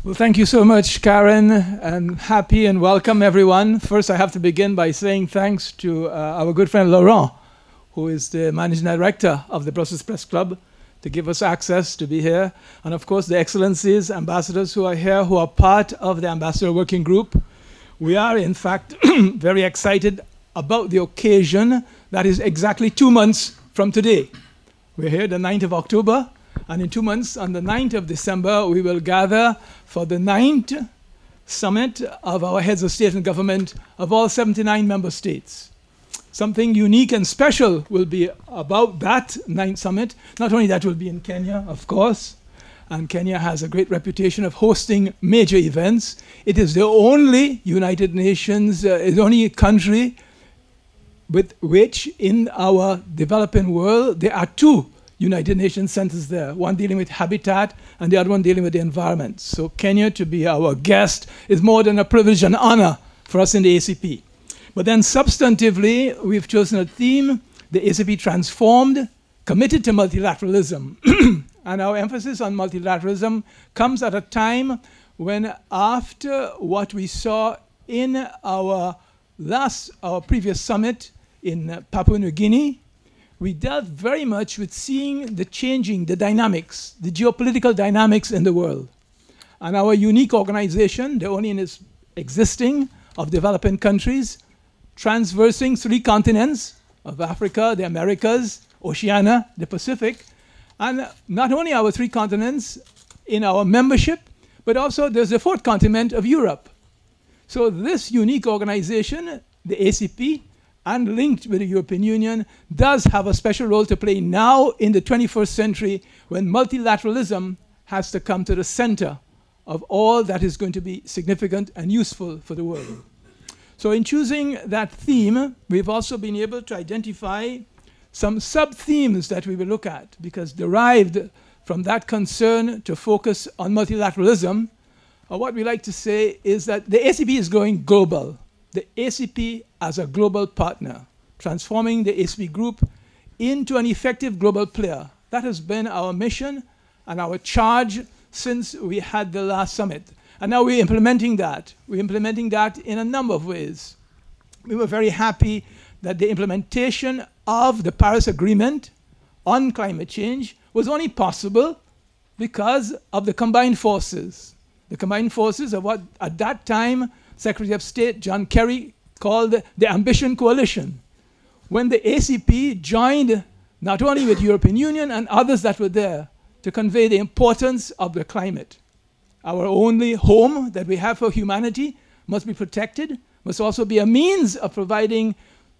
Well, thank you so much, Karen, and happy and welcome, everyone. First, I have to begin by saying thanks to our good friend Laurent, who is the managing director of the Brussels Press Club, to give us access to be here. And of course, the excellencies, ambassadors who are here, who are part of the ambassador working group. We are, in fact, very excited about the occasion that is exactly 2 months from today. We're here the 9th of October. And in 2 months, on the 9th of December, we will gather for the 9th summit of our heads of state and government of all 79 member states. Something unique and special will be about that 9th summit. Not only that will be in Kenya, of course, and Kenya has a great reputation of hosting major events. It is the only United Nations, the only country with which in our developing world there are 2 United Nations centers there, one dealing with habitat and the other one dealing with the environment. So Kenya to be our guest is more than a privilege and honor for us in the ACP. But then substantively, we've chosen a theme, the ACP transformed, committed to multilateralism. And our emphasis on multilateralism comes at a time when after what we saw in our previous summit in Papua New Guinea, we dealt very much with seeing the changing, the dynamics, the geopolitical dynamics in the world. And our unique organization, the only in its existing of developing countries, transversing 3 continents of Africa, the Americas, Oceania, the Pacific, and not only our 3 continents in our membership, but also there's the 4th continent of Europe. So this unique organization, the ACP, and linked with the European Union, does have a special role to play now in the 21st century when multilateralism has to come to the center of all that is going to be significant and useful for the world. So in choosing that theme, we've also been able to identify some sub-themes that we will look at, because derived from that concern to focus on multilateralism, what we like to say is that the ACP is going global. The ACP as a global partner, transforming the ACP group into an effective global player. That has been our mission and our charge since we had the last summit. And now we're implementing that. We're implementing that in a number of ways. We were very happy that the implementation of the Paris Agreement on climate change was only possible because of the combined forces. The combined forces of what, at that time, Secretary of State John Kerry called the Ambition Coalition. When the ACP joined not only with European Union and others that were there to convey the importance of the climate. Our only home that we have for humanity must be protected, must also be a means of providing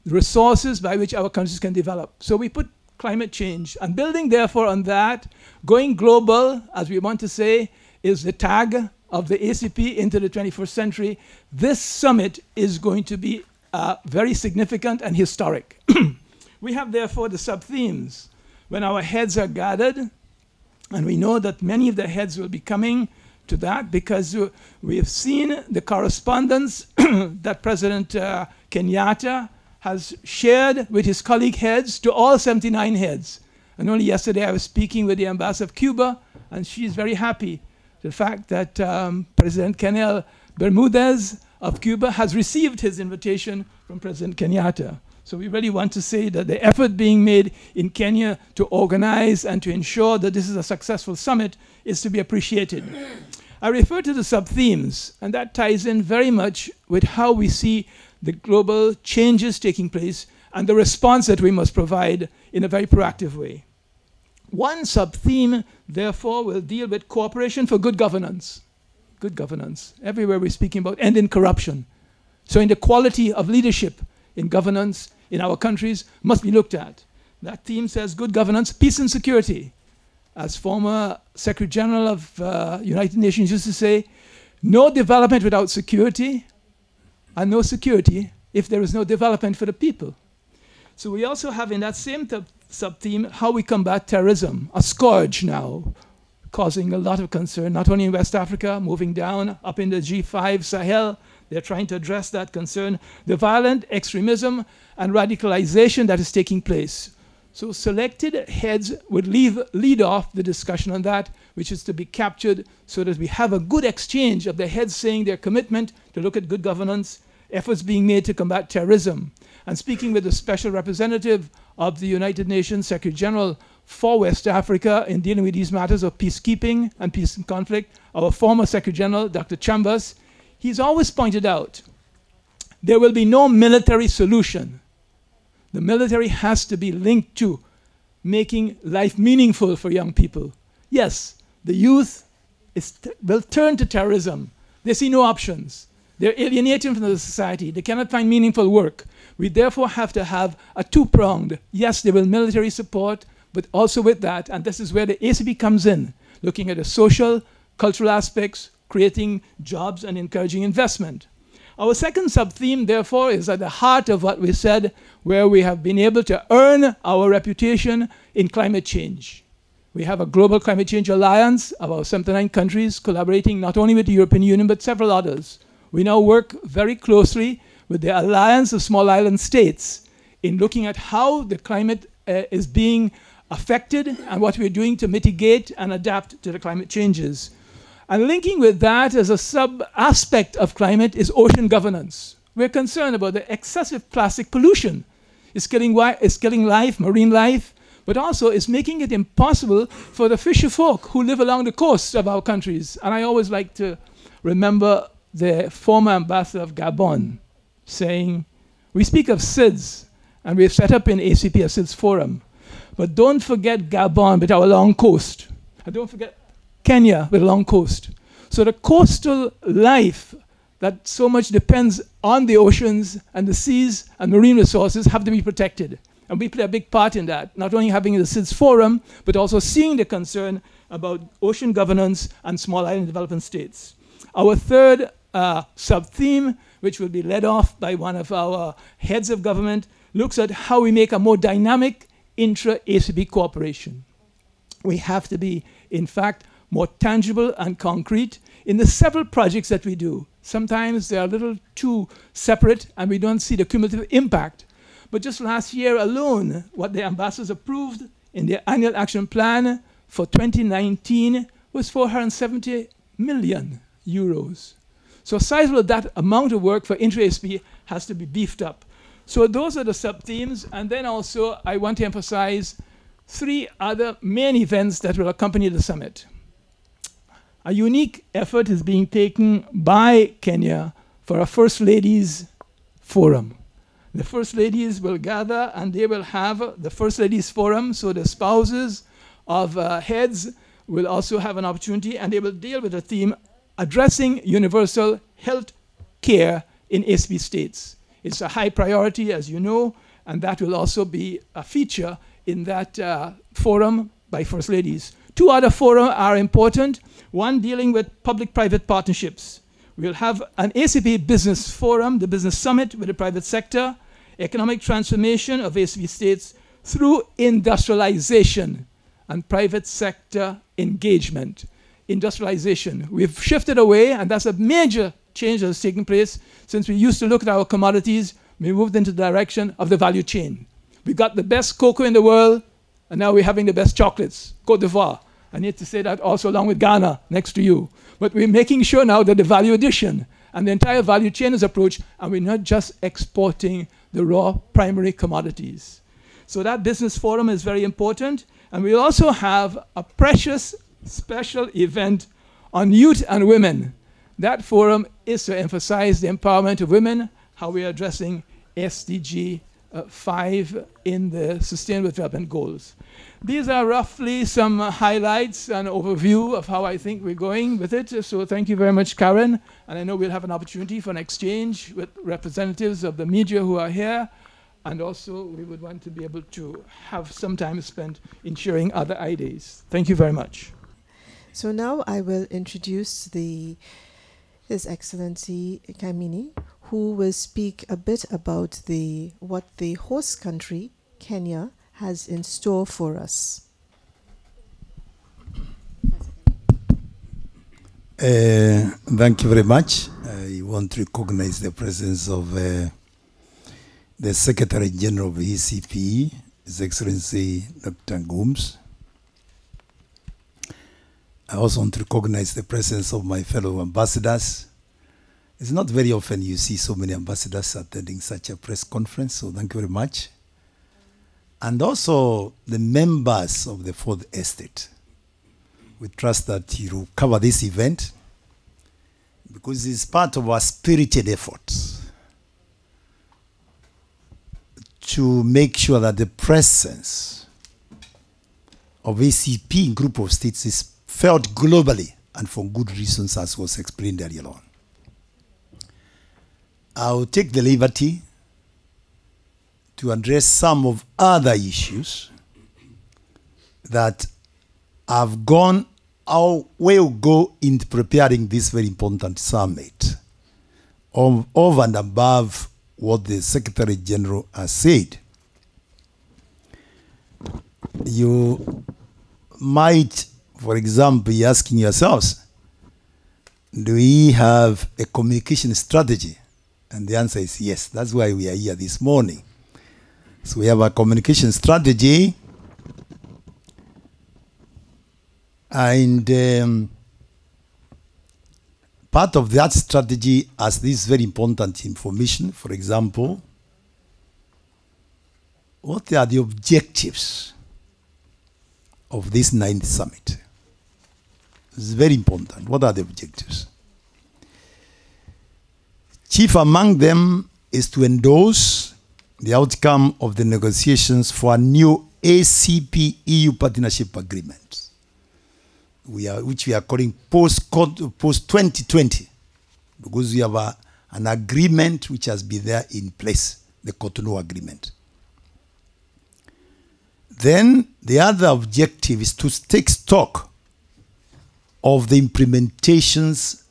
resources by which our countries can develop. So we put climate change, and building therefore on that, going global, as we want to say, is the tag of the ACP into the 21st century. This summit is going to be very significant and historic. We have therefore the sub-themes. When our heads are gathered, and we know that many of the heads will be coming to that because we have seen the correspondence that President Kenyatta has shared with his colleague heads to all 79 heads. And only yesterday I was speaking with the ambassador of Cuba, and she's very happy the fact that President Canel Bermudez of Cuba has received his invitation from President Kenyatta. So we really want to say that the effort being made in Kenya to organize and to ensure that this is a successful summit is to be appreciated. I refer to the sub-themes, and that ties in very much with how we see the global changes taking place and the response that we must provide in a very proactive way. One sub-theme, therefore, will deal with cooperation for good governance. Good governance. Everywhere we're speaking about ending corruption. So in the quality of leadership in governance in our countries must be looked at. That theme says good governance, peace and security. As former Secretary General of United Nations used to say, no development without security, and no security if there is no development for the people. So we also have in that same sub-theme how we combat terrorism, a scourge now, causing a lot of concern, not only in West Africa, moving down up in the G5 Sahel. They're trying to address that concern, the violent extremism and radicalization that is taking place. So selected heads would lead off the discussion on that, which is to be captured so that we have a good exchange of the heads saying their commitment to look at good governance, efforts being made to combat terrorism. And speaking with the special representative of the United Nations Secretary General for West Africa in dealing with these matters of peacekeeping and peace and conflict, our former Secretary General, Dr. Chambers, he's always pointed out there will be no military solution. The military has to be linked to making life meaningful for young people. Yes, the youth will turn to terrorism. They see no options. They're alienated from the society. They cannot find meaningful work. We therefore have to have a two-pronged. Yes, there will military support, but also with that, and this is where the ACP comes in, looking at the social, cultural aspects, creating jobs and encouraging investment. Our second sub-theme, therefore, is at the heart of what we said, where we have been able to earn our reputation in climate change. We have a global climate change alliance of our 79 countries collaborating not only with the European Union, but several others. We now work very closely with the Alliance of Small Island States in looking at how the climate is being affected and what we're doing to mitigate and adapt to the climate changes. And linking with that as a sub-aspect of climate is ocean governance. We're concerned about the excessive plastic pollution. It's killing life, marine life, but also it's making it impossible for the fisher folk who live along the coast of our countries. And I always like to remember the former ambassador of Gabon saying, we speak of SIDS, and we've set up in ACP a SIDS forum, but don't forget Gabon with our long coast. And don't forget Kenya with a long coast. So the coastal life that so much depends on the oceans and the seas and marine resources have to be protected. And we play a big part in that, not only having the SIDS forum, but also seeing the concern about ocean governance and small island development states. Our third sub-theme, which will be led off by one of our heads of government, looks at how we make a more dynamic intra-ACP cooperation. We have to be, in fact, more tangible and concrete in the several projects that we do. Sometimes they're a little too separate and we don't see the cumulative impact. But just last year alone, what the ambassadors approved in their annual action plan for 2019 was 470 million euros. So sizable that amount of work for intra-ACP has to be beefed up. So those are the sub-themes. And then also I want to emphasize 3 other main events that will accompany the summit. A unique effort is being taken by Kenya for a First Ladies Forum. The First Ladies will gather and they will have the First Ladies Forum, so the spouses of heads will also have an opportunity and they will deal with the theme addressing universal health care in ACP states. It's a high priority, as you know, and that will also be a feature in that forum by First Ladies. 2 other forums are important. One dealing with public-private partnerships. We'll have an ACP business forum, the business summit with the private sector, economic transformation of ACP states through industrialization and private sector engagement. Industrialization. We've shifted away, and that's a major change that has taken place since we used to look at our commodities. We moved into the direction of the value chain. We got the best cocoa in the world, and now we're having the best chocolates, Côte d'Ivoire. I need to say that also along with Ghana next to you. But we're making sure now that the value addition and the entire value chain is approached, and we're not just exporting the raw primary commodities. So that business forum is very important. And we also have a precious special event on youth and women. That forum is to emphasize the empowerment of women, how we are addressing SDG 5 in the Sustainable Development Goals. These are roughly some highlights and overview of how I think we're going with it. So thank you very much, Karen. And I know we'll have an opportunity for an exchange with representatives of the media who are here. And also we would want to be able to have some time spent in sharing other ideas. Thank you very much. So now I will introduce His Excellency Kamini, who will speak a bit about what the host country, Kenya, has in store for us. Thank you very much. I want to recognize the presence of the Secretary General of the ACP, His Excellency Dr. Gooms. I also want to recognize the presence of my fellow ambassadors. It's not very often you see so many ambassadors attending such a press conference, so thank you very much. And also the members of the Fourth Estate. We trust that you will cover this event because it's part of our spirited effort to make sure that the presence of ACP group of states is felt globally and for good reasons, as was explained earlier on. I'll take the liberty to address some of other issues that have gone or will go into preparing this very important summit over and above what the Secretary General has said. You might, for example, be asking yourselves, do we have a communication strategy? And the answer is yes. That's why we are here this morning. So we have a communication strategy, and part of that strategy has this very important information. For example, what are the objectives of this 9th summit? It's very important. What are the objectives? Chief among them is to endorse the outcome of the negotiations for a new ACP EU partnership agreement, which we are calling post-2020, because we have an agreement which has been there in place, the Cotonou Agreement. Then the other objective is to take stock of the implementations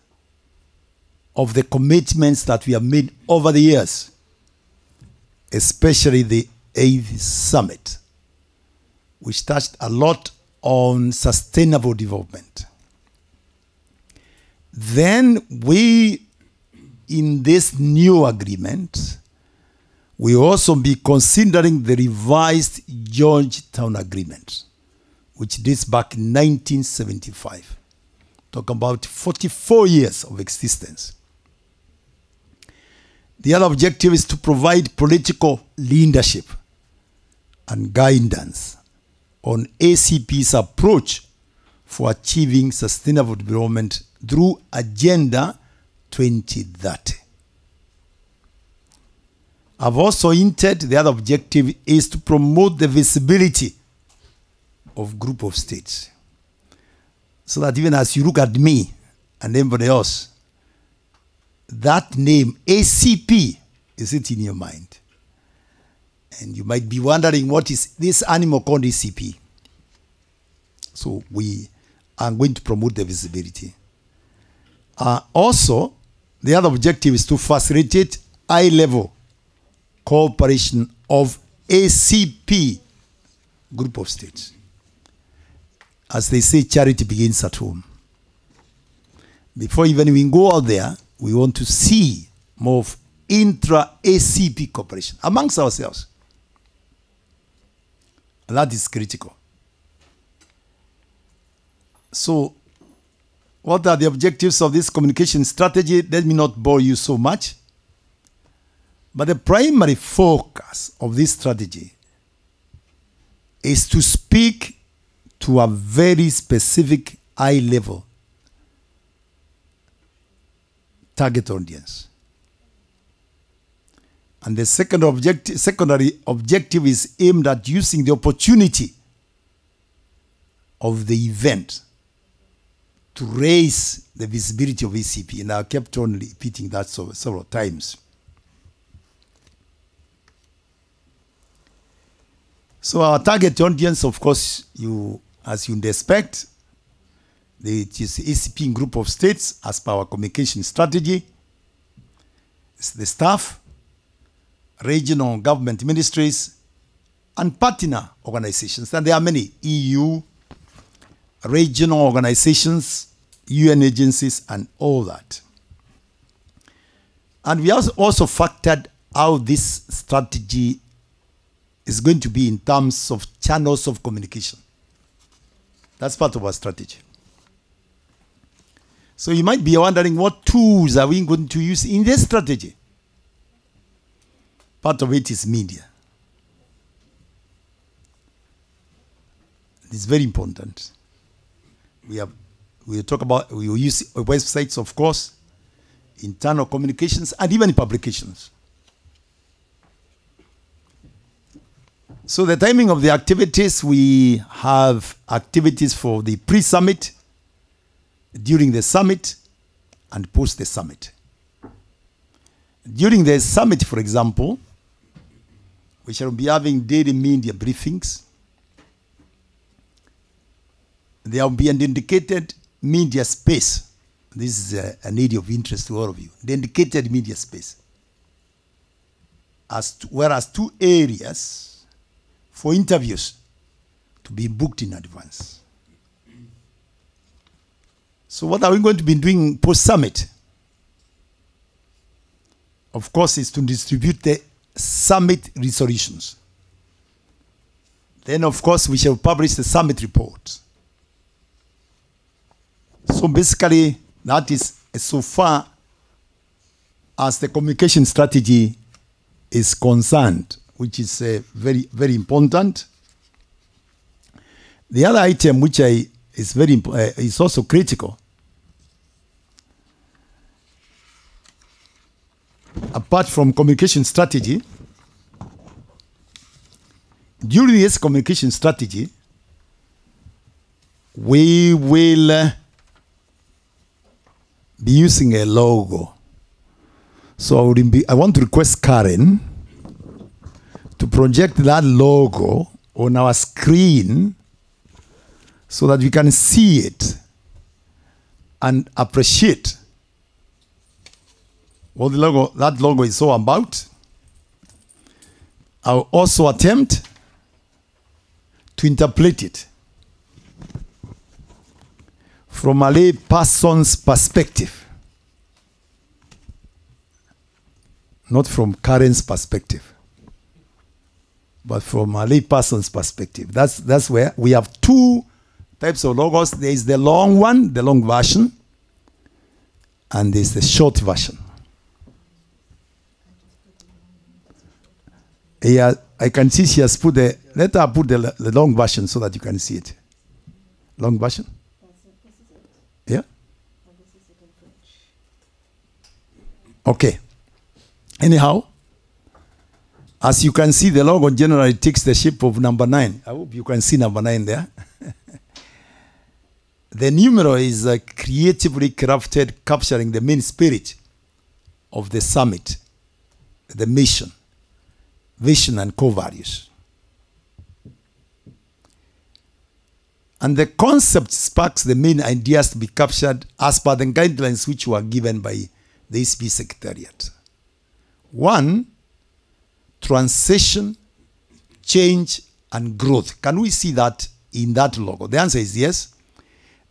of the commitments that we have made over the years, especially the 8th summit, which touched a lot on sustainable development. Then we, in this new agreement, we also be considering the revised Georgetown Agreement, which dates back in 1975. Talk about 44 years of existence. The other objective is to provide political leadership and guidance on ACP's approach for achieving sustainable development through Agenda 2030. I've also hinted the other objective is to promote the visibility of group of states, so that even as you look at me and everybody else, that name, ACP, is it in your mind? And you might be wondering, what is this animal called ACP? So we are going to promote the visibility. Also, the other objective is to facilitate high-level cooperation of ACP group of states. As they say, charity begins at home. Before even we go out there, we want to see more of intra-ACP cooperation amongst ourselves. And that is critical. So, what are the objectives of this communication strategy? Let me not bore you so much. But the primary focus of this strategy is to speak to a very specific high-level target audience. And the secondary objective is aimed at using the opportunity of the event to raise the visibility of ACP. And I kept on repeating that several times. So our target audience, of course, as you'd expect, it is the ACP group of states as per our communication strategy. It's the staff, regional government ministries, and partner organizations. And there are many EU, regional organizations, UN agencies, and all that. And we also factored how this strategy is going to be in terms of channels of communication. That's part of our strategy. So you might be wondering, what tools are we going to use in this strategy? Part of it is media. It's very important. We will use websites, of course, internal communications, and even publications. So the timing of the activities, we have activities for the pre-summit, during the summit, and post the summit. During the summit, for example, we shall be having daily media briefings. There will be an indicated media space. This is an area of interest to all of you. The indicated media space. Whereas 2 areas for interviews to be booked in advance. So what are we going to be doing post-summit? Of course, is to distribute the summit resolutions. Then, of course, we shall publish the summit report. So basically, that is so far as the communication strategy is concerned, which is very, very important. The other item which is very is also critical, apart from communication strategy, during this communication strategy, we will be using a logo. So I want to request Karen to project that logo on our screen so that we can see it and appreciate what that logo is all about. I'll also attempt to interpret it from a lay person's perspective, not from Karen's perspective, but from a lay person's perspective. That's where we have 2 types of logos. There is the long one, the long version, and there's the short version. Yeah, I can see she has put let her put the long version so that you can see it. Long version? Yeah? Okay. Anyhow, as you can see, the logo generally takes the shape of number 9. I hope you can see number 9 there. The numeral is creatively crafted, capturing the main spirit of the summit, the mission, vision, and core values. And the concept sparks the main ideas to be captured as per the guidelines which were given by the ACP Secretariat. 1, transition, change, and growth. Can we see that in that logo? The answer is yes.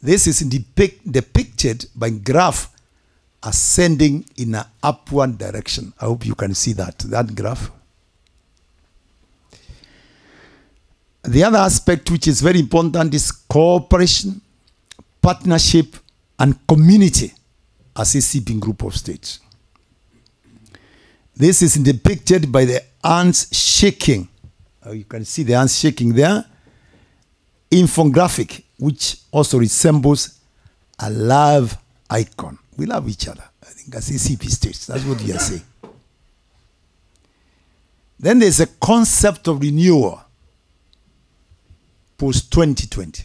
This is depicted by graph ascending in an upward direction. I hope you can see that graph. The other aspect which is very important is cooperation, partnership, and community as a ACP group of states. This is depicted by the hands shaking. You can see the hands shaking there. Infographic, which also resembles a love icon. We love each other. I think as ACP states, that's what we are saying. Then there's a concept of renewal post-2020.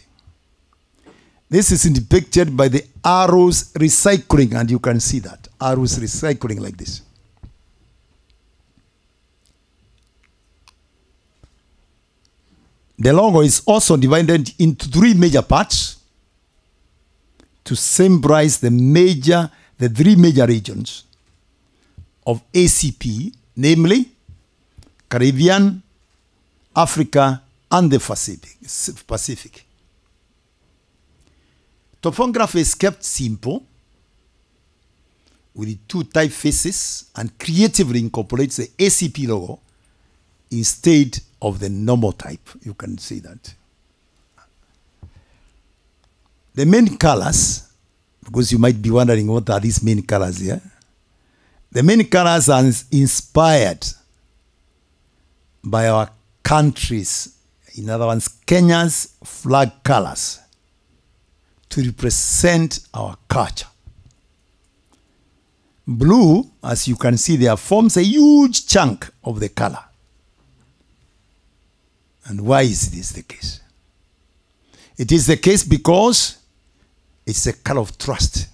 This is depicted by the arrows recycling, and you can see that. Arrows recycling like this. The logo is also divided into 3 major parts to symbolize the 3 major regions of ACP, namely Caribbean, Africa, and the Pacific. Topography is kept simple with the 2 typefaces and creatively incorporates the ACP logo instead of the normal type. You can see that. The main colors, because you might be wondering what are these main colors here. The main colors are inspired by our countries, in other words, Kenya's flag colors, to represent our culture. Blue, as you can see there, forms a huge chunk of the color. And why is this the case? It is the case because it's a color of trust.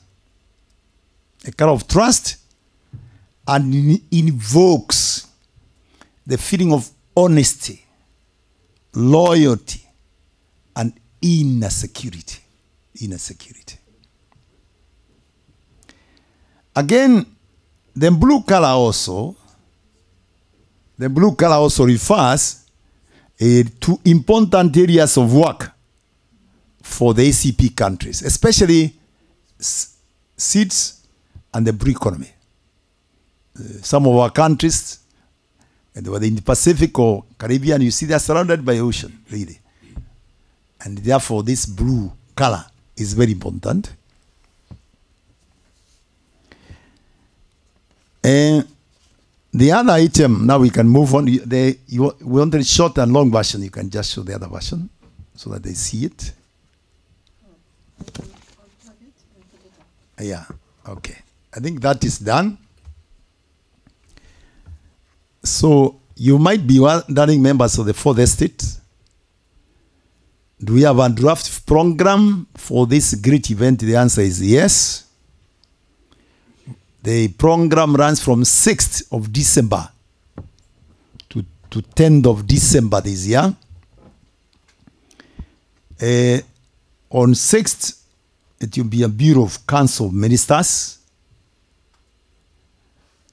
A color of trust, and invokes the feeling of honesty, loyalty, and inner security. Inner security. Again, the blue color also refers to important areas of work for the ACP countries, especially seeds and the blue economy. Some of our countries, whether in the Pacific or Caribbean, you see they are surrounded by ocean, really. And therefore, this blue color is very important. The other item, now we can move on. We want a short and long version. You can just show the other version so that they see it. Yeah, okay. I think that is done. So you might be wondering, members of the Fourth Estate, do we have a draft program for this great event? The answer is yes. The program runs from 6th of December to 10th of December this year. On 6th, it will be a Bureau of Council of Ministers.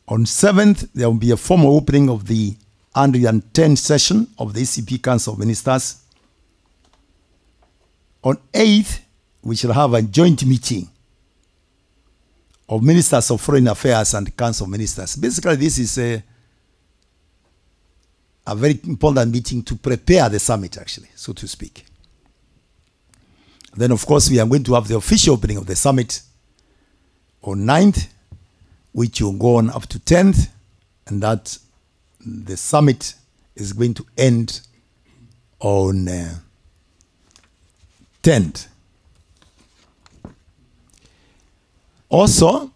On 7th, there will be a formal opening of the 110th session of the ACP Council of Ministers. On 8th, we shall have a joint meeting of Ministers of Foreign Affairs and Council of Ministers. Basically, this is a very important meeting to prepare the summit, actually, so to speak. Then, of course, we are going to have the official opening of the summit on 9th, which will go on up to 10th, and that the summit is going to end on 10th. Also,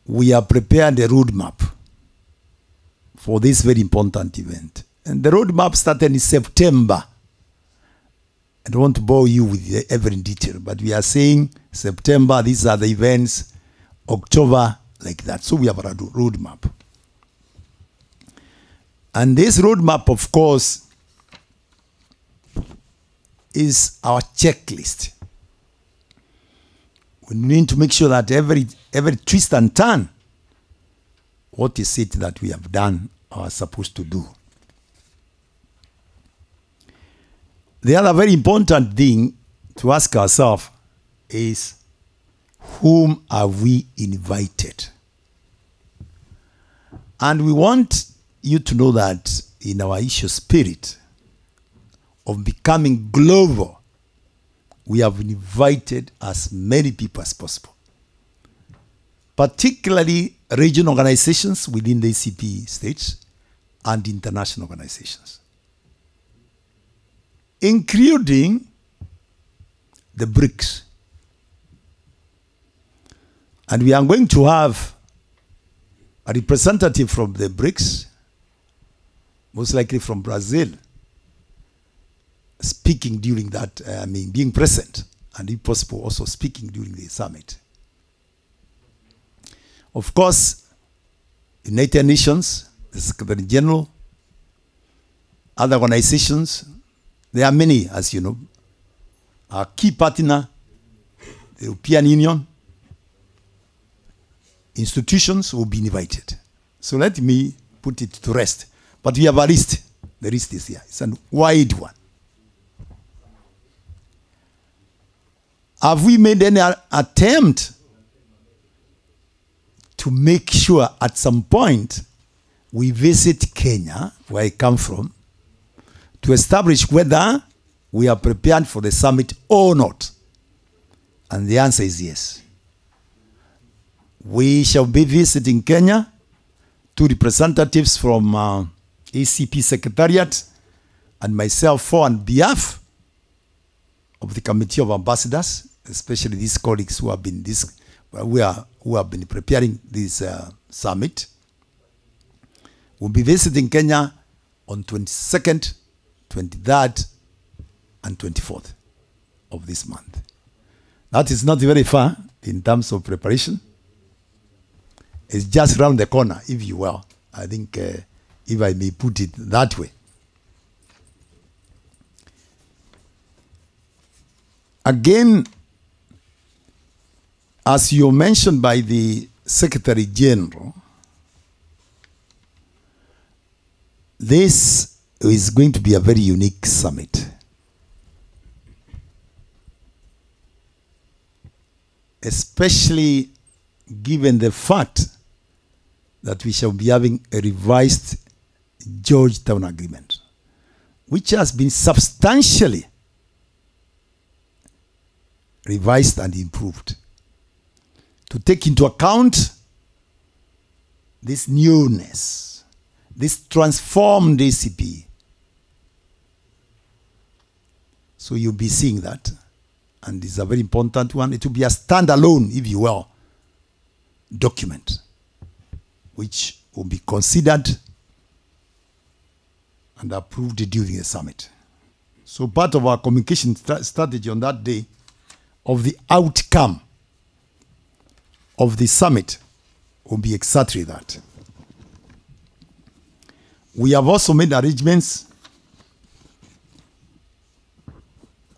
we have prepared a roadmap for this very important event. And the roadmap started in September. I don't want to bore you with every detail, but we are saying September, these are the events, October, like that. So we have a roadmap. And this roadmap, of course, is our checklist. We need to make sure that every twist and turn, what is it that we have done or are supposed to do. The other very important thing to ask ourselves is, whom are we invited? And we want you to know that in our issue spirit of becoming global, we have invited as many people as possible, particularly regional organizations within the ACP states and international organizations, including the BRICS. And we are going to have a representative from the BRICS, most likely from Brazil, speaking during that, being present, and if possible, also speaking during the summit. Of course, United Nations, the Secretary General, other organizations, there are many, as you know. Our key partner, the European Union, institutions will be invited. So let me put it to rest. But we have a list. The list is here. It's a wide one. Have we made any attempt to make sure at some point we visit Kenya, where I come from, to establish whether we are prepared for the summit or not. And the answer is yes. We shall be visiting Kenya, 2 representatives from ACP Secretariat and myself on behalf of the Committee of Ambassadors, especially these colleagues who have been who have been preparing this summit. We'll be visiting Kenya on 22nd, 23rd, and 24th of this month. That is not very far in terms of preparation. It's just around the corner, if you will. I think, if I may put it that way. Again, as you mentioned by the Secretary General, this is going to be a very unique summit. Especially given the fact that we shall be having a revised Georgetown Agreement, which has been substantially revised and improved to take into account this newness, this transformed ACP. So you'll be seeing that, and it's a very important one. It will be a standalone, if you will, document, which will be considered and approved during the summit. So part of our communication strategy on that day of the outcome of the summit will be exactly that. We have also made arrangements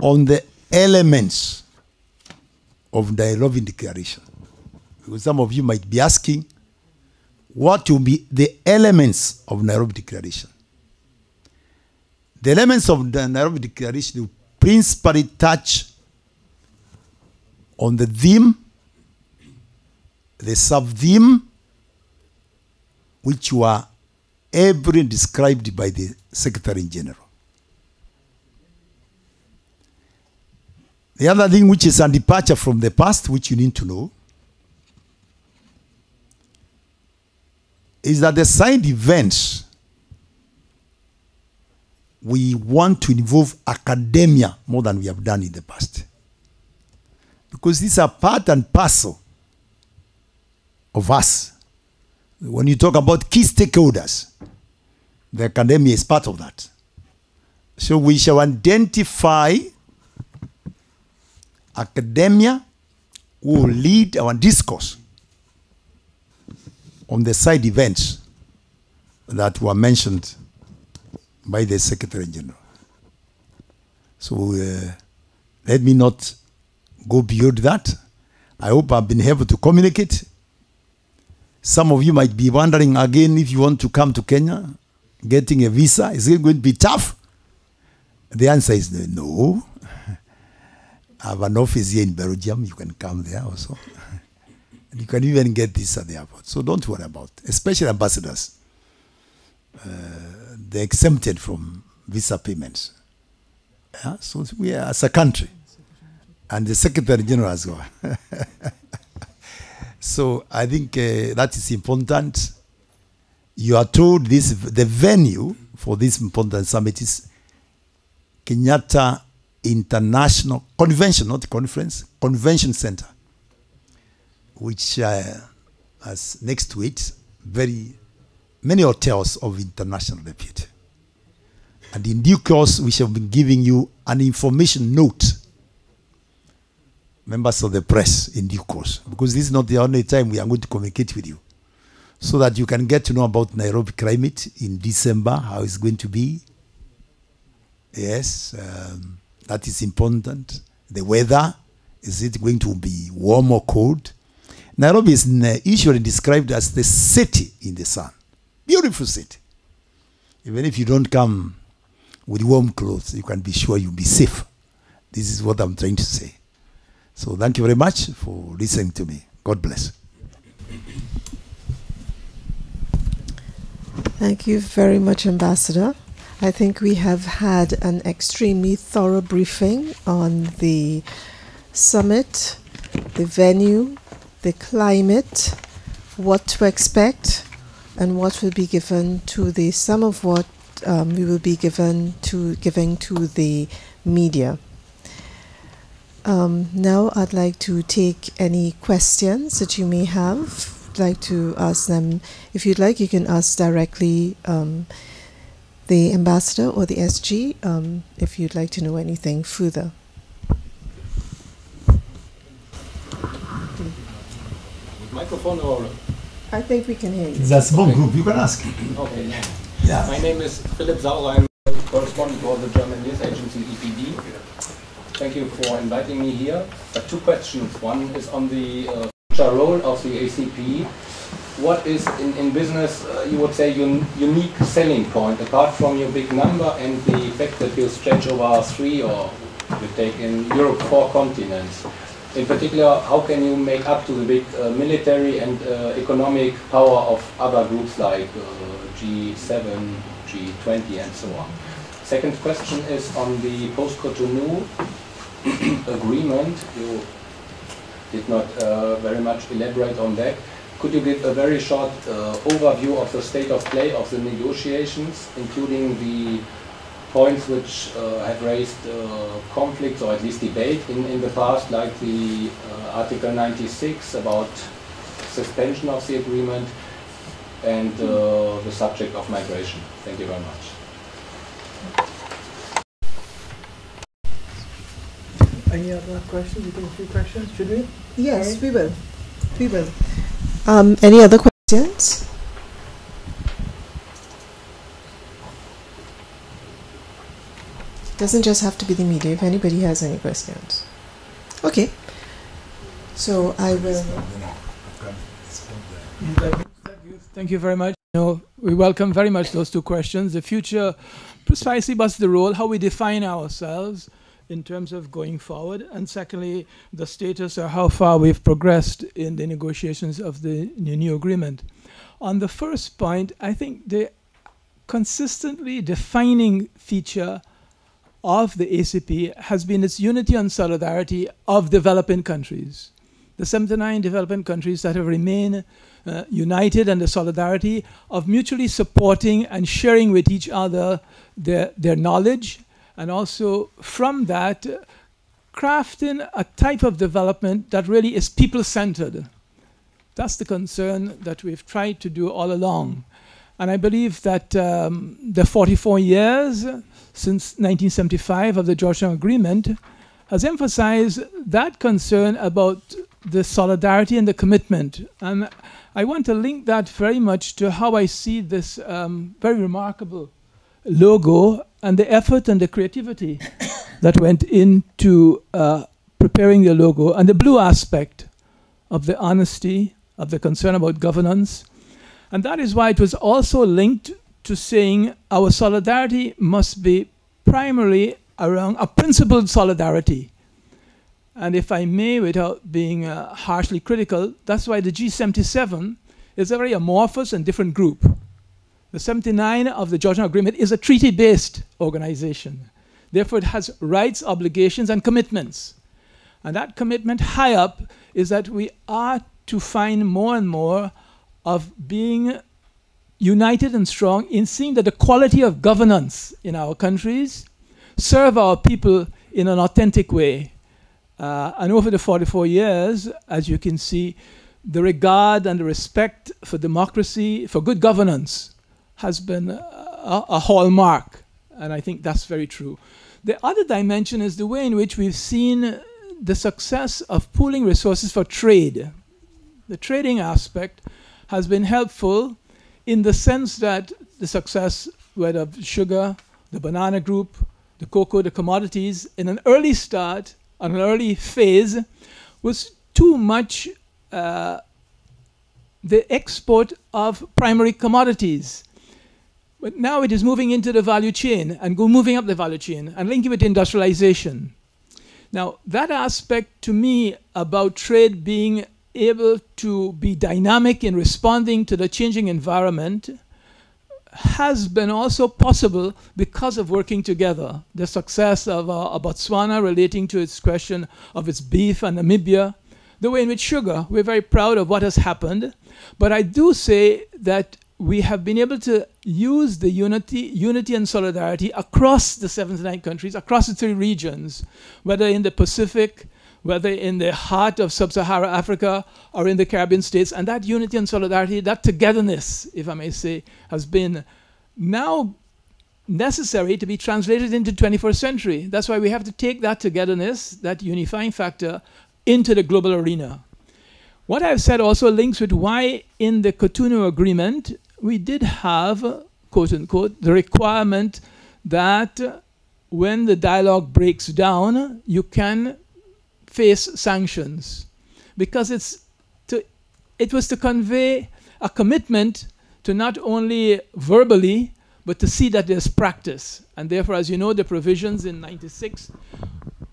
on the elements of Nairobi Declaration. Because some of you might be asking, what will be the elements of Nairobi Declaration? The elements of the Nairobi Declaration will principally touch on the theme, the sub-theme, which were ably described by the Secretary General. The other thing, which is a departure from the past, which you need to know, is that the side events, we want to involve academia more than we have done in the past. Because these are part and parcel of us. When you talk about key stakeholders, the academia is part of that. So we shall identify academia who will lead our discourse on the side events that were mentioned by the Secretary General. So let me not go beyond that. I hope I've been able to communicate. Some of you might be wondering again, if you want to come to Kenya, getting a visa, is it going to be tough? The answer is no. I have an office here in Belgium. You can come there also. And you can even get this at the airport. So don't worry about it. Especially ambassadors. They're exempted from visa payments. Yeah? So we are as a country. And the Secretary General as well. So I think that is important. You are told the venue for this important summit is Kenyatta International Convention, not conference, Convention Center, which has next to it many hotels of international repute. And in due course, we shall be giving you an information note, members of the press, in due course, because this is not the only time we are going to communicate with you, so that you can get to know about Nairobi climate in December, how it's going to be. Yes, that is important. The weather, is it going to be warm or cold? Nairobi is usually described as the city in the sun. Beautiful city. Even if you don't come with warm clothes, you can be sure you'll be safe. This is what I'm trying to say. So thank you very much for listening to me. God bless. Thank you very much, Ambassador. I think we have had an extremely thorough briefing on the summit, the venue, the climate, what to expect, and what will be given to the some of what we will be giving to the media. Now I'd like to take any questions that you may have. I'd like to ask them. If you'd like, you can ask directly the ambassador or the SG if you'd like to know anything further. Microphone or? I think we can hear you. That's one group. You can ask. Okay. Yeah. My name is Philipp Sauer. I'm correspondent for the German news agency EPD. Thank you for inviting me here. Two questions. One is on the future role of the ACP. What is in business, you would say, unique selling point, apart from your big number and the fact that you stretch over 3, or you take in Europe, 4 continents? In particular, how can you make up to the big military and economic power of other groups like G7, G20 and so on? Second question is on the post-Cotonou agreement. You did not very much elaborate on that. Could you give a very short overview of the state of play of the negotiations, including the points which have raised conflicts or at least debate in the past, like the Article 96 about suspension of the agreement and the subject of migration? Thank you very much. Any other questions? You take a few questions, should we? Yes, we will. We will. Any other questions? Doesn't just have to be the media. If anybody has any questions. Okay. So I will. Thank you very much. We welcome very much those 2 questions. The future, precisely what's the role, how we define ourselves in terms of going forward, and secondly, the status or how far we've progressed in the negotiations of the new agreement. On the first point, I think the consistently defining feature of the ACP has been its unity and solidarity of developing countries. The 79 developing countries that have remained united, and the solidarity of mutually supporting and sharing with each other their knowledge, and also from that crafting a type of development that really is people-centered. That's the concern that we've tried to do all along. And I believe that the 44 years since 1975 of the Georgetown Agreement has emphasized that concern about the solidarity and the commitment. And I want to link that very much to how I see this very remarkable logo and the effort and the creativity that went into preparing the logo, and the blue aspect of the honesty, of the concern about governance. And that is why it was also linked to saying our solidarity must be primarily around a principled solidarity. And if I may, without being harshly critical, that's why the G77 is a very amorphous and different group. The 79 of the Georgetown Agreement is a treaty-based organization. Therefore, it has rights, obligations, and commitments. And that commitment high up is that we are to find more and more of being united and strong in seeing that the quality of governance in our countries serve our people in an authentic way. And over the 44 years, as you can see, the regard and the respect for democracy, for good governance, has been a hallmark. And I think that's very true. The other dimension is the way in which we've seen the success of pooling resources for trade. The trading aspect has been helpful in the sense that the success, whether of sugar, the banana group, the cocoa, the commodities, in an early start, on an early phase, was too much the export of primary commodities. But now it is moving into the value chain and moving up the value chain and linking with industrialization. Now, that aspect to me about trade being able to be dynamic in responding to the changing environment has been also possible because of working together. The success of Botswana relating to its question of its beef, and Namibia, the way in which sugar, we're very proud of what has happened. But I do say that we have been able to use the unity and solidarity across the 79 countries, across the 3 regions, whether in the Pacific, whether in the heart of sub-Saharan Africa or in the Caribbean states. And that unity and solidarity, that togetherness, if I may say, has been now necessary to be translated into 21st century. That's why we have to take that togetherness, that unifying factor, into the global arena. What I've said also links with why in the Cotonou Agreement we did have, quote unquote, the requirement that when the dialogue breaks down, you can face sanctions, because it was to convey a commitment to not only verbally, but to see that there's practice. And therefore, as you know, the provisions in '96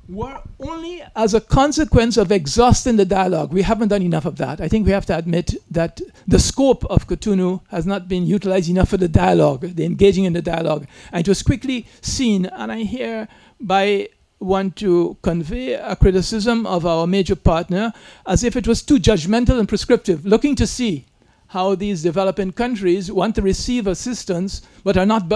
were only as a consequence of exhausting the dialogue. We haven't done enough of that. I think we have to admit that the scope of Cotonou has not been utilized enough for the dialogue, the engaging in the dialogue. And it was quickly seen, and I hereby want to convey a criticism of our major partner as if it was too judgmental and prescriptive, looking to see how these developing countries want to receive assistance but are not,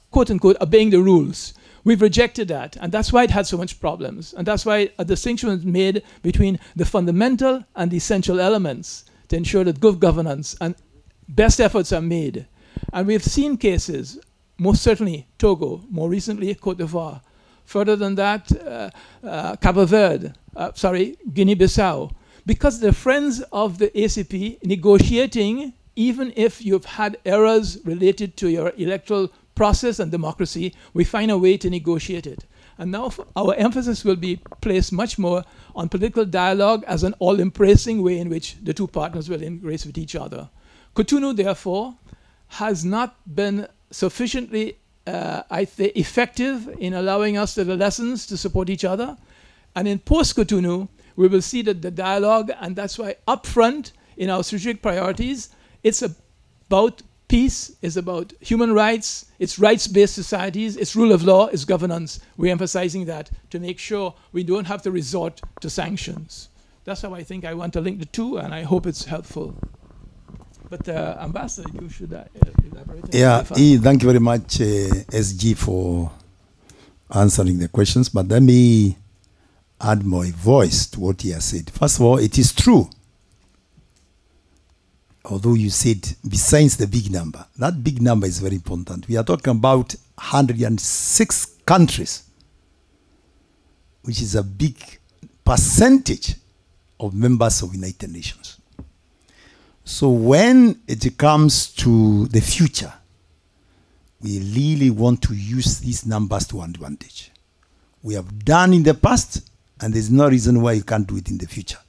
quote unquote, obeying the rules. We've rejected that, and that's why it had so much problems. And that's why a distinction was made between the fundamental and the essential elements to ensure that good governance and best efforts are made. And we've seen cases, most certainly Togo, more recently Cote d'Ivoire. Further than that, Cabo Verde, Guinea-Bissau. Because they're friends of the ACP, negotiating, even if you've had errors related to your electoral process and democracy, we find a way to negotiate it. And now our emphasis will be placed much more on political dialogue as an all-embracing way in which the 2 partners will embrace with each other. Cotonou, therefore, has not been sufficiently effective in allowing us the lessons to support each other. And in post-Cotonou, we will see that the dialogue, and that's why upfront in our strategic priorities, it's about peace, it's about human rights, it's rights-based societies, it's rule of law, it's governance. We're emphasizing that to make sure we don't have to resort to sanctions. That's how I think I want to link the 2, and I hope it's helpful. But Ambassador, you should elaborate. Yeah, thank you very much, SG, for answering the questions. But let me add my voice to what he has said. First of all, it is true. Although you said besides the big number, that big number is very important. We are talking about 106 countries, which is a big percentage of members of United Nations. So when it comes to the future, we really want to use these numbers to our advantage. We have done in the past, and there's no reason why you can't do it in the future.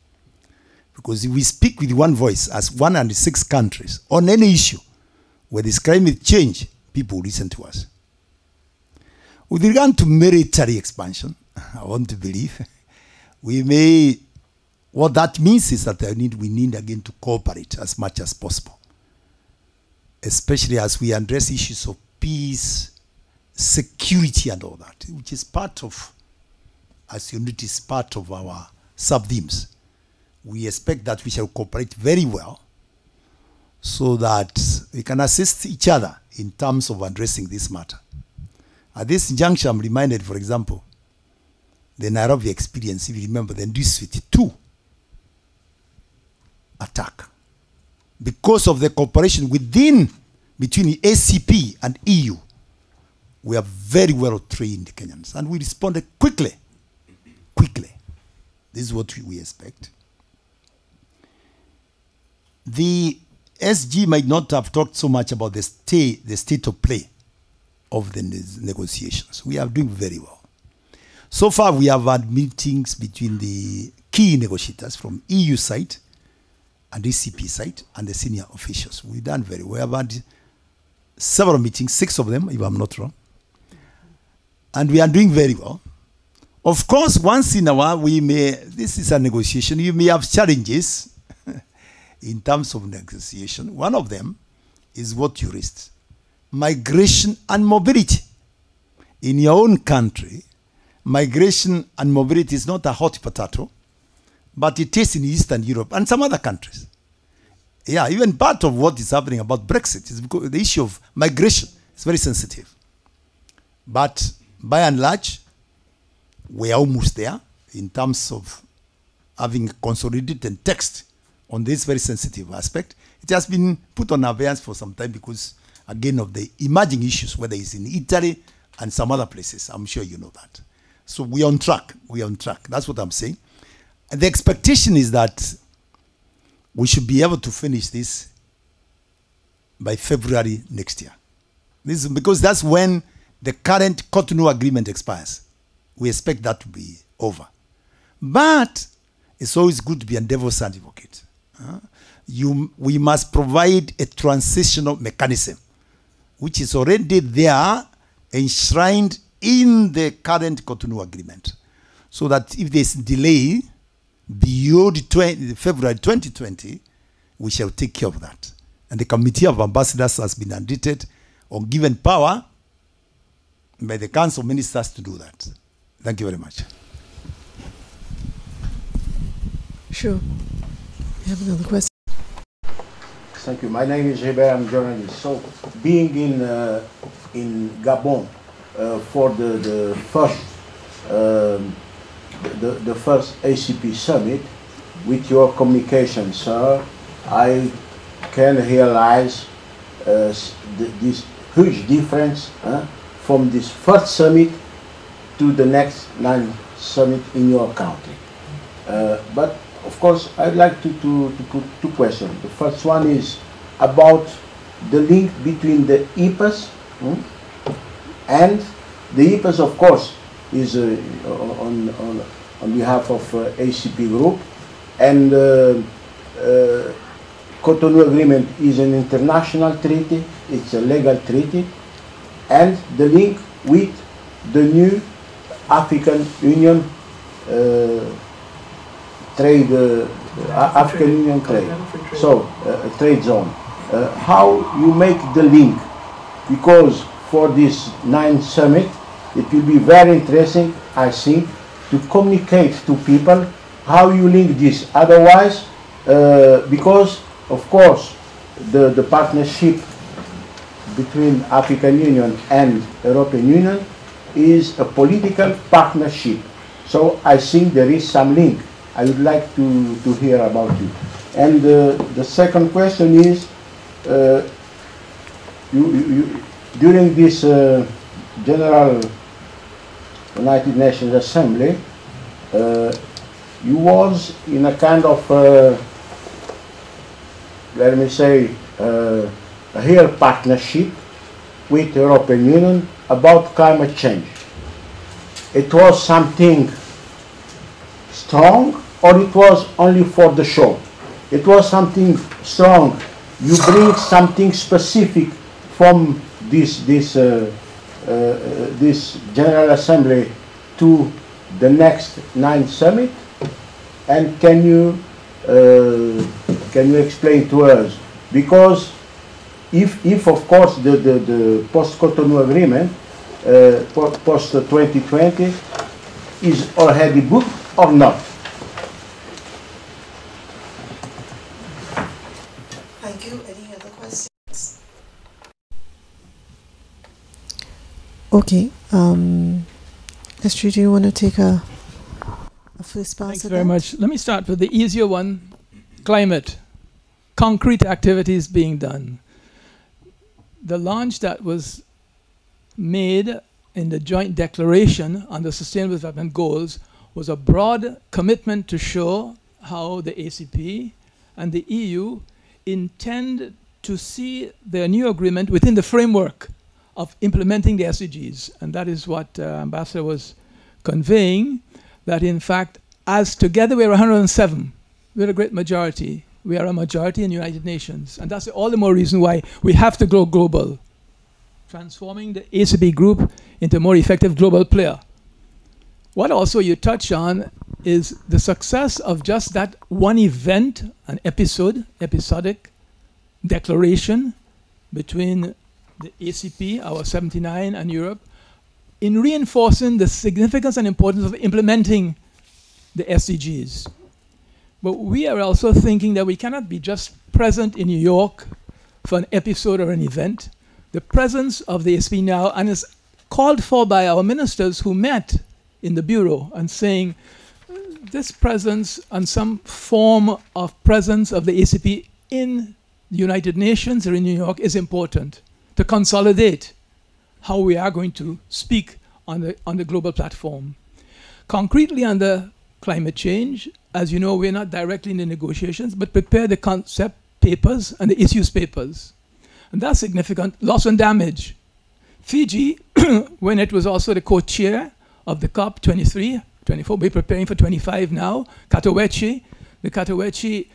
Because if we speak with one voice as 106 countries on any issue, whether it's climate change, people will listen to us. With regard to military expansion, I want to believe, what that means is that we need again to cooperate as much as possible, especially as we address issues of peace, security, and all that, which is part of, as unity is part of our sub-themes. We expect that we shall cooperate very well so that we can assist each other in terms of addressing this matter. At this juncture, I'm reminded, for example, the Nairobi experience, if you remember, the Nduswiti 2 attack. Because of the cooperation between the ACP and EU, we are very well trained Kenyans, and we responded quickly. This is what we expect. The SG might not have talked so much about the state of play of the negotiations. We are doing very well. So far, we have had meetings between the key negotiators from EU side and ACP side and the senior officials. We've done very well. We have had several meetings, 6 of them, if I'm not wrong. And we are doing very well. Of course, once in a while, this is a negotiation, you may have challenges in terms of negotiation. One of them is what you raised, migration and mobility. In your own country, migration and mobility is not a hot potato, but it is in Eastern Europe and some other countries. Yeah, even part of what is happening about Brexit is because the issue of migration is very sensitive. But by and large, we are almost there in terms of having consolidated text on this very sensitive aspect. It has been put on abeyance for some time because, again, of the emerging issues, whether it's in Italy and some other places. I'm sure you know that. So we are on track. We are on track. That's what I'm saying. And the expectation is that we should be able to finish this by February next year. This is because that's when the current Cotonou agreement expires. We expect that to be over. But it's always good to be a devil's advocate. We must provide a transitional mechanism, which is already there, enshrined in the current Cotonou agreement, so that if there's delay beyond February 2020, we shall take care of that. And the Committee of Ambassadors has been mandated or given power by the Council of Ministers to do that. Thank you very much. Sure. You have another question? Thank you. My name is Gilbert. I'm a journalist. So, being in Gabon for the first ACP summit, with your communication, sir, I can realize this huge difference from this first summit to the next 9 summit in your country. But of course, I'd like to put 2 questions. The first one is about the link between the EPAs and the EPAs, of course, is on behalf of ACP Group, and Cotonou Agreement is an international treaty, it's a legal treaty, and the link with the new African Union African Union trade, so trade zone. How you make the link? Because for this 9th summit, it will be very interesting, I think, to communicate to people how you link this. Otherwise, because of course the partnership between African Union and European Union is a political partnership. So I think there is some link. I would like to hear about it. And the second question is, during this General United Nations Assembly, you was in a kind of, let me say, a real partnership with the European Union about climate change. It was something strong, or it was only for the show? It was something strong. You bring something specific from this General Assembly to the next 9th summit, and can you explain to us? Because if of course the post-Cotonou agreement, post-2020, is already booked or not? Thank you. Any other questions? Okay. Esther, do you want to take a first pass Thanks at very that? much. Let me start with the easier one, climate. Concrete activities being done. The launch that was made in the joint declaration on the Sustainable Development Goals was a broad commitment to show how the ACP and the EU intend to see their new agreement within the framework of implementing the SDGs. And that is what Ambassador was conveying, that in fact, as together we are 107, we're a great majority. We are a majority in the United Nations. And that's all the more reason why we have to go global, transforming the ACP group into a more effective global player. What also you touch on is the success of just that one event, an episodic declaration between the ACP, our 79, and Europe, in reinforcing the significance and importance of implementing the SDGs. But we are also thinking that we cannot be just present in New York for an episode or an event. The presence of the ACP now, and is called for by our ministers who met in the Bureau, and saying this presence and some form of presence of the ACP in the United Nations or in New York is important to consolidate how we are going to speak on the global platform. Concretely under climate change, as you know, we're not directly in the negotiations, but prepare the concept papers and the issues papers. And that's significant. Loss and damage. Fiji, when it was also the co-chair of the COP 23, 24, we're preparing for 25 now. Katowice, the Katowice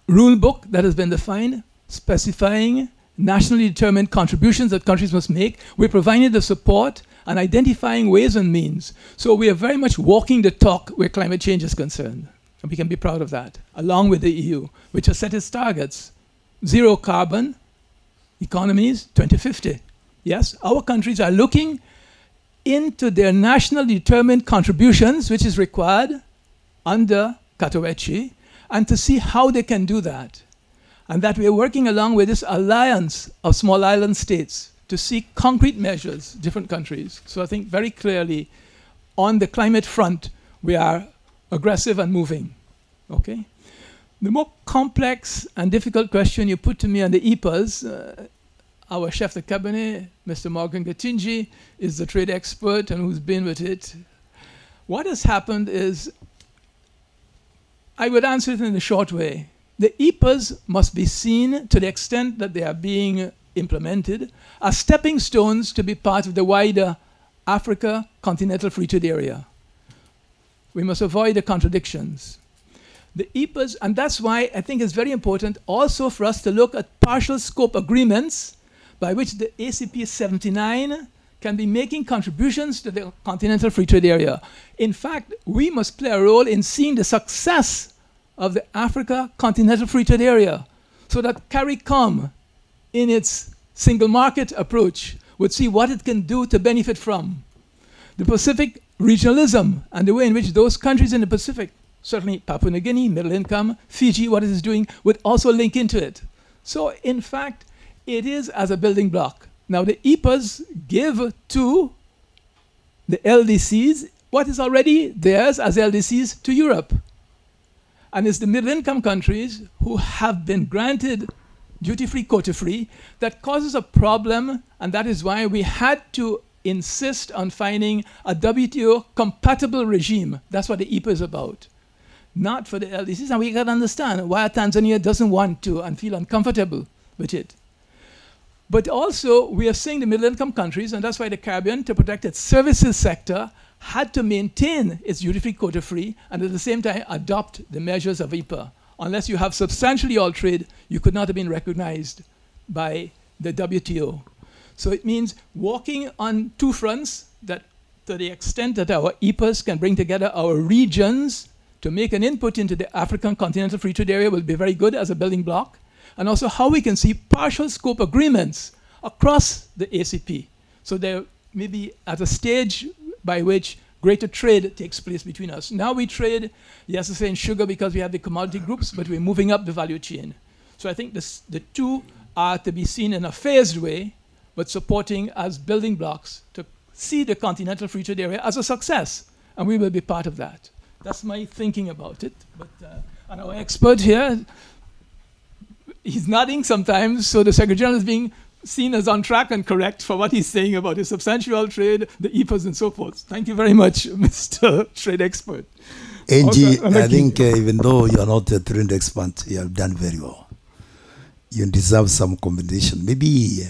rule book that has been defined, specifying nationally determined contributions that countries must make. We're providing the support and identifying ways and means. So we are very much walking the talk where climate change is concerned. And we can be proud of that, along with the EU, which has set its targets. Zero carbon economies, 2050. Yes, our countries are looking into their nationally determined contributions, which is required under Katowice, and to see how they can do that. And that we are working along with this alliance of small island states to see concrete measures, different countries. So I think very clearly on the climate front, we are aggressive and moving, okay? The more complex and difficult question you put to me on the EPAs, our chef de cabinet, Mr. Morgan Gatinji, is the trade expert and who's been with it. What has happened is, I would answer it in a short way. The EPAs must be seen, to the extent that they are being implemented, as stepping stones to be part of the wider Africa Continental Free Trade Area. We must avoid the contradictions. The EPAs, and that's why I think it's very important also for us to look at partial scope agreements by which the ACP 79 can be making contributions to the Continental Free Trade Area. In fact, we must play a role in seeing the success of the Africa Continental Free Trade Area, so that CARICOM, in its single market approach, would see what it can do to benefit from the Pacific regionalism and the way in which those countries in the Pacific, certainly Papua New Guinea, middle income, Fiji, what it is doing, would also link into it. So in fact, it is as a building block. Now the EPAs give to the LDCs what is already theirs as LDCs to Europe. And it's the middle income countries who have been granted duty-free, quota-free, that causes a problem, and that is why we had to insist on finding a WTO-compatible regime. That's what the EPA is about. Not for the LDCs, and we can understand why Tanzania doesn't want to and feel uncomfortable with it. But also, we are seeing the middle-income countries, and that's why the Caribbean, to protect its services sector, had to maintain its duty-free, quota-free, and at the same time adopt the measures of EPA. Unless you have substantially all trade, you could not have been recognized by the WTO. So it means walking on two fronts, that to the extent that our EPAs can bring together our regions to make an input into the African Continental Free Trade Area will be very good as a building block, and also how we can see partial scope agreements across the ACP. So there may be at a stage by which greater trade takes place between us. Now we trade, yes, I say in sugar because we have the commodity groups, but we're moving up the value chain. So I think the two are to be seen in a phased way, but supporting as building blocks to see the Continental Free Trade Area as a success, and we will be part of that. That's my thinking about it. But and our expert here, he's nodding sometimes, so the Secretary General is being seen as on track and correct for what he's saying about the substantial trade, the EPAs, and so forth. Thank you very much, Mr. Trade Expert. Angie, I think even though you are not a trade expert, you have done very well. You deserve some commendation. Maybe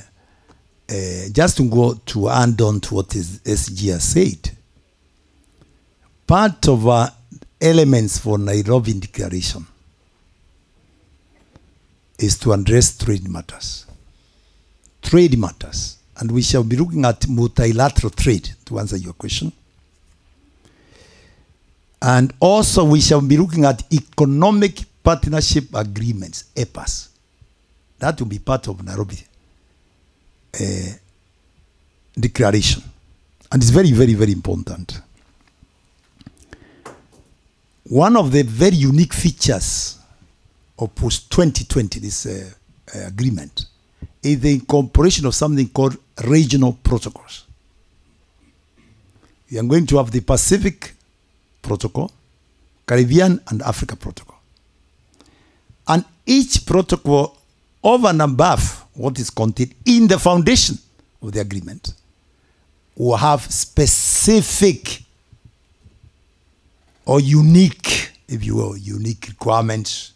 just to go to add on to what SG has said, part of elements for Nairobi Declaration is to address trade matters. Trade matters. And we shall be looking at multilateral trade, to answer your question. And also we shall be looking at economic partnership agreements, EPAs. That will be part of Nairobi declaration. And it's very, very, very important. One of the very unique features of post-2020, this agreement, is the incorporation of something called regional protocols. We are going to have the Pacific Protocol, Caribbean and Africa Protocol. And each protocol, over and above what is contained in the foundation of the agreement, will have specific or unique, if you will, unique requirements.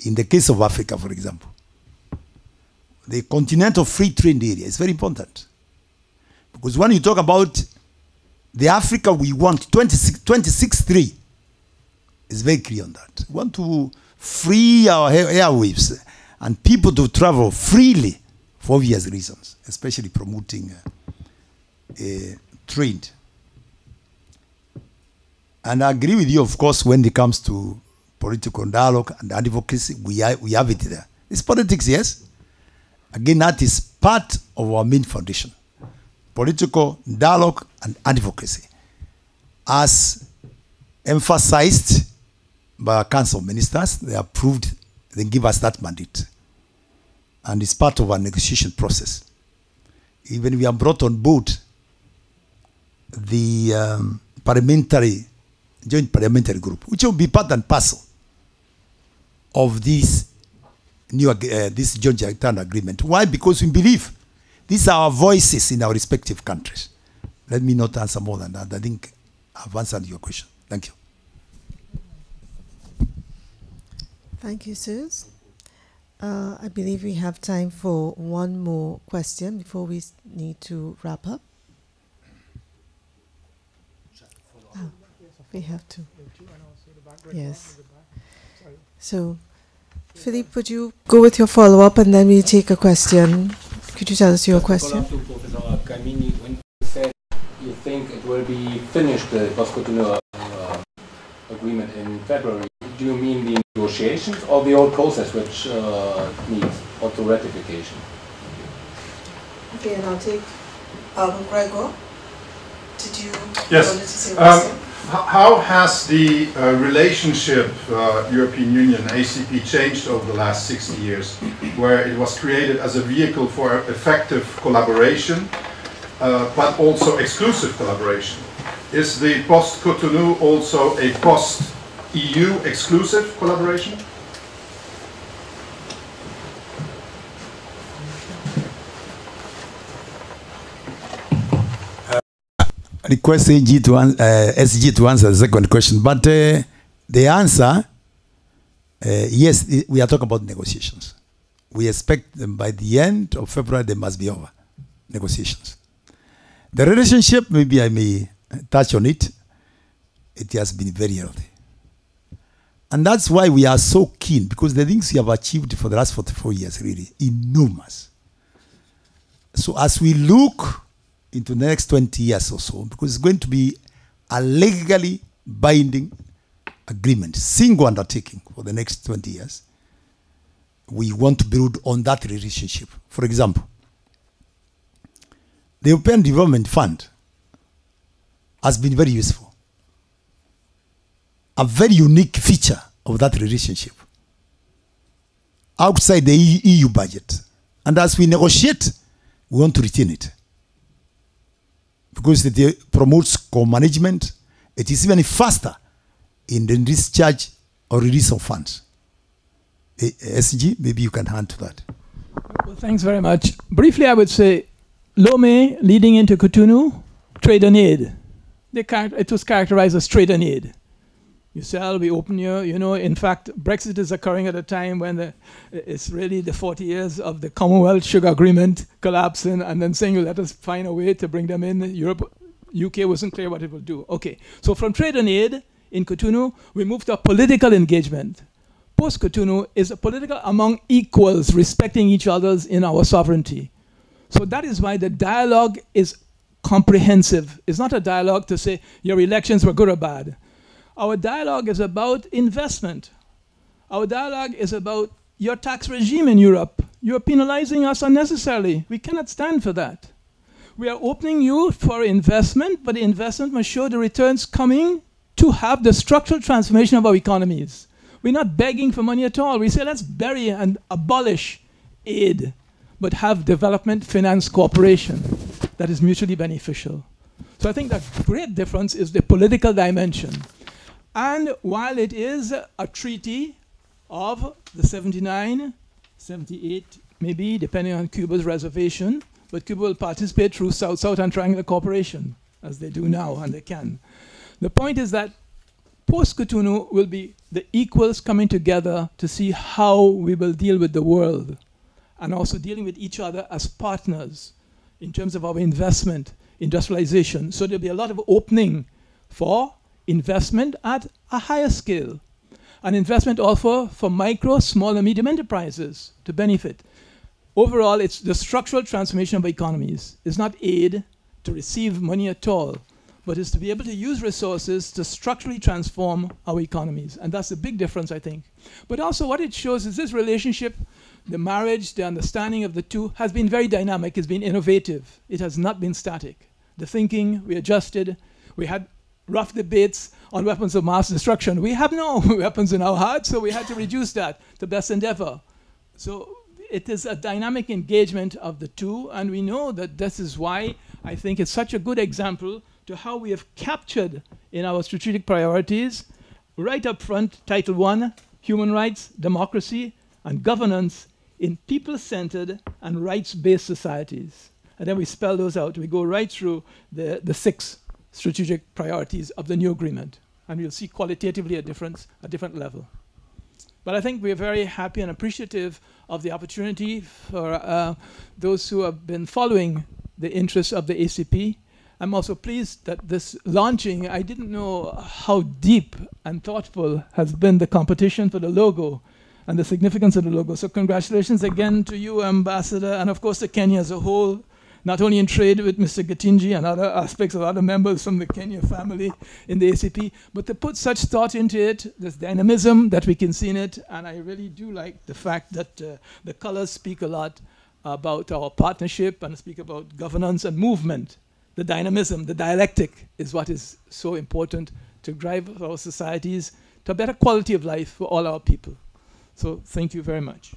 In the case of Africa, for example, the continental free trade area is very important. Because when you talk about the Africa we want, 26.3 is very clear on that. We want to free our airwaves and people to travel freely for obvious reasons, especially promoting trade. And I agree with you, of course, when it comes to political dialogue and advocacy, we have it there. It's politics, yes. Again, that is part of our main foundation. Political dialogue and advocacy. As emphasized by our Council of Ministers, they approved, they give us that mandate. And it's part of our negotiation process. Even we have brought on board the joint parliamentary group, which will be part and parcel of this new this joint agreement. Why? Because we believe these are our voices in our respective countries. Let me not answer more than that. I think I've answered your question. Thank you. Thank you, sirs. I believe we have time for one more question before we need to wrap up. Oh, we have to. Yes. So, Philippe, would you go with your follow-up and then we take a question? Could you tell us your question? To Professor Kamini, when you said you think it will be finished, the post-Cotonou agreement in February, do you mean the negotiations or the whole process which needs auto ratification? Okay, and I'll take Gregor. Did you yes. wanted to say a question? How has the relationship European Union ACP changed over the last 60 years, where it was created as a vehicle for effective collaboration, but also exclusive collaboration? Is the post-Cotonou also a post-EU exclusive collaboration? Request SG to answer the second question, but the answer, yes, we are talking about negotiations. We expect them by the end of February, they must be over, negotiations. The relationship, maybe I may touch on it, it has been very healthy. And that's why we are so keen, because the things we have achieved for the last 44 years, really, enormous. So as we look into the next 20 years or so, because it's going to be a legally binding agreement, single undertaking for the next 20 years, we want to build on that relationship. For example, the European Development Fund has been very useful. A very unique feature of that relationship outside the EU budget. And as we negotiate, we want to retain it, because it promotes co-management. It is even faster in the discharge or release of funds. SG, maybe you can hand to that. Well, thanks very much. Briefly, I would say Lomé leading into Cotonou, trade and aid. It was characterized as trade and aid. You sell, we open you know, in fact, Brexit is occurring at a time when it's really the 40 years of the Commonwealth Sugar Agreement collapsing, and then saying, let us find a way to bring them in. UK wasn't clear what it will do. Okay, so from trade and aid in Cotonou, we moved to a political engagement. Post-Cotonou is a political among equals, respecting each other's in our sovereignty. So that is why the dialogue is comprehensive. It's not a dialogue to say your elections were good or bad. Our dialogue is about investment. Our dialogue is about your tax regime in Europe. you're penalizing us unnecessarily. We cannot stand for that. We are opening you for investment, but the investment must show the returns coming to have the structural transformation of our economies. We're not begging for money at all. We say let's bury and abolish aid, but have development finance cooperation that is mutually beneficial. So I think the great difference is the political dimension. And while it is a treaty of the 79, 78, maybe, depending on Cuba's reservation, but Cuba will participate through South-South and Triangular Cooperation, as they do now, and they can. The point is that post-Cotonou will be the equals coming together to see how we will deal with the world, and also dealing with each other as partners in terms of our investment, industrialization. So there'll be a lot of opening for investment at a higher scale, and investment also for micro, small, and medium enterprises to benefit. Overall, it's the structural transformation of economies. It's not aid to receive money at all, but it's to be able to use resources to structurally transform our economies. And that's the big difference, I think. But also what it shows is this relationship, the marriage, the understanding of the two has been very dynamic. It's been innovative. It has not been static. The thinking, we adjusted. We had rough debates on weapons of mass destruction. We have no weapons in our hearts, so we had to reduce that to best endeavor. So it is a dynamic engagement of the two, and we know that this is why I think it's such a good example to how we have captured in our strategic priorities, right up front, Title I, human rights, democracy, and governance in people-centered and rights-based societies. And then we spell those out. We go right through the 6 strategic priorities of the new agreement. And we'll see qualitatively a difference, a different level. But I think we're very happy and appreciative of the opportunity for those who have been following the interests of the ACP. I'm also pleased that this launching, I didn't know how deep and thoughtful has been the competition for the logo and the significance of the logo. So congratulations again to you, Ambassador, and of course to Kenya as a whole, not only in trade with Mr. Gatinji and other aspects of other members from the Kenya family in the ACP, but to put such thought into it, this dynamism that we can see in it, and I really do like the fact that the colors speak a lot about our partnership and speak about governance and movement. The dynamism, the dialectic is what is so important to drive our societies to a better quality of life for all our people. So thank you very much.